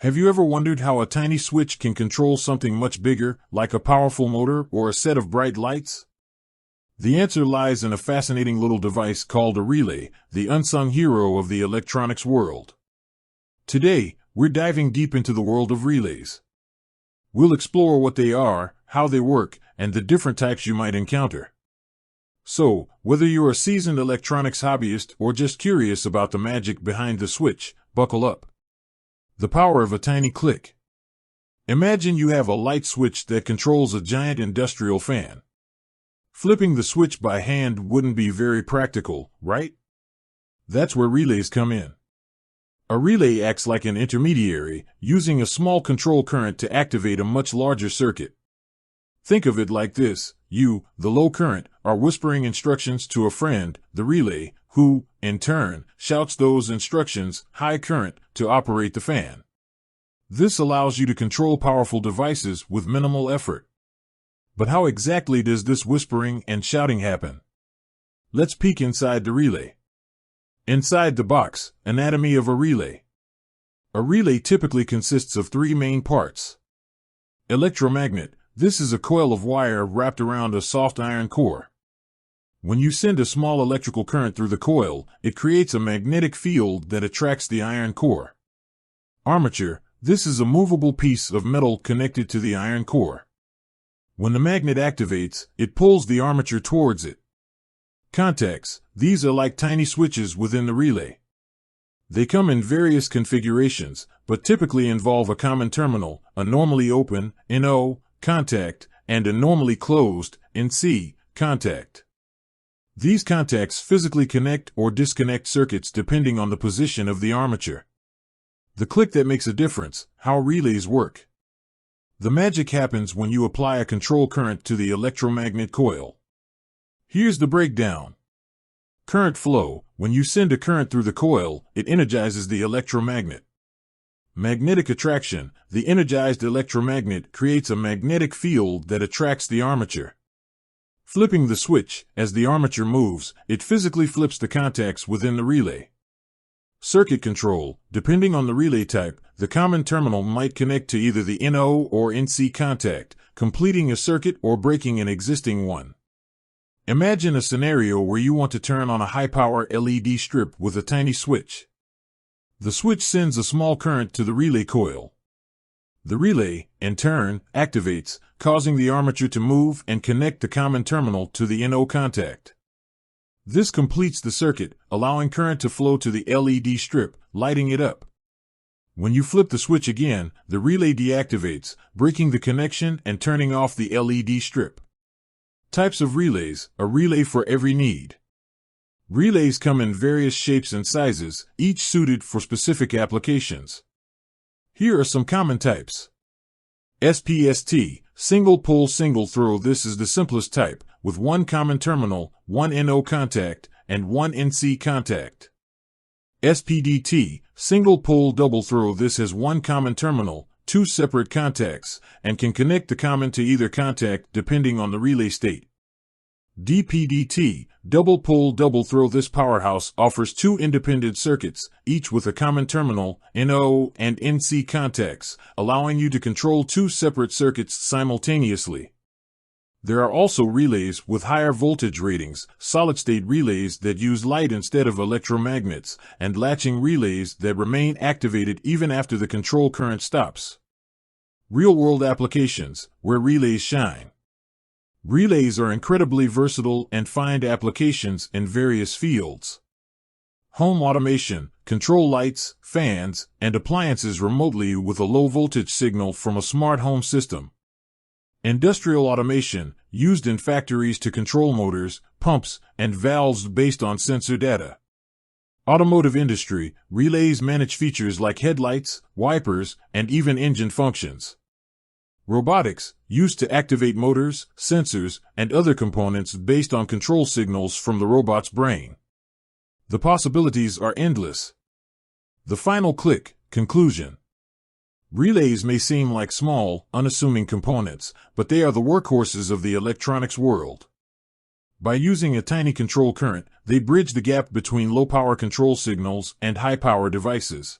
Have you ever wondered how a tiny switch can control something much bigger, like a powerful motor or a set of bright lights? The answer lies in a fascinating little device called a relay, the unsung hero of the electronics world. Today, we're diving deep into the world of relays. We'll explore what they are, how they work, and the different types you might encounter. So, whether you're a seasoned electronics hobbyist or just curious about the magic behind the switch, buckle up. The power of a tiny click. Imagine you have a light switch that controls a giant industrial fan. Flipping the switch by hand wouldn't be very practical, right? That's where relays come in. A relay acts like an intermediary, using a small control current to activate a much larger circuit. Think of it like this: you, the low current, are whispering instructions to a friend, the relay, who, in turn, shouts those instructions, high current, to operate the fan. This allows you to control powerful devices with minimal effort. But how exactly does this whispering and shouting happen? Let's peek inside the relay. Inside the box, anatomy of a relay. A relay typically consists of three main parts. Electromagnet. This is a coil of wire wrapped around a soft iron core. When you send a small electrical current through the coil, it creates a magnetic field that attracts the iron core. Armature. This is a movable piece of metal connected to the iron core. When the magnet activates, it pulls the armature towards it. Contacts. These are like tiny switches within the relay. They come in various configurations, but typically involve a common terminal, a normally open, NO, contact, and a normally closed, NC, contact. These contacts physically connect or disconnect circuits depending on the position of the armature. The click that makes a difference: how relays work. The magic happens when you apply a control current to the electromagnet coil. Here's the breakdown. Current flow. When you send a current through the coil, it energizes the electromagnet. Magnetic attraction. The energized electromagnet creates a magnetic field that attracts the armature. Flipping the switch. As the armature moves, it physically flips the contacts within the relay. Circuit control. Depending on the relay type, the common terminal might connect to either the NO or NC contact, completing a circuit or breaking an existing one. Imagine a scenario where you want to turn on a high-power LED strip with a tiny switch. The switch sends a small current to the relay coil. The relay, in turn, activates, causing the armature to move and connect the common terminal to the NO contact. This completes the circuit, allowing current to flow to the LED strip, lighting it up. When you flip the switch again, the relay deactivates, breaking the connection and turning off the LED strip. Types of relays. A relay for every need. Relays come in various shapes and sizes, each suited for specific applications. Here are some common types. SPST, single pole single throw. This is the simplest type, with one common terminal, one NO contact, and one NC contact. SPDT, single pole double throw. This has one common terminal, two separate contacts, and can connect the common to either contact depending on the relay state. DPDT, double pole double throw. This powerhouse offers two independent circuits, each with a common terminal, NO and NC contacts, allowing you to control two separate circuits simultaneously. There are also relays with higher voltage ratings, solid-state relays that use light instead of electromagnets, and latching relays that remain activated even after the control current stops. Real-world applications, where relays shine. Relays are incredibly versatile and find applications in various fields. Home automation, control lights, fans, and appliances remotely with a low-voltage signal from a smart home system. Industrial automation, used in factories to control motors, pumps, and valves based on sensor data. Automotive industry, relays manage features like headlights, wipers, and even engine functions. Robotics, used to activate motors, sensors, and other components based on control signals from the robot's brain. The possibilities are endless. The final click, conclusion. Relays may seem like small, unassuming components, but they are the workhorses of the electronics world. By using a tiny control current, they bridge the gap between low-power control signals and high-power devices.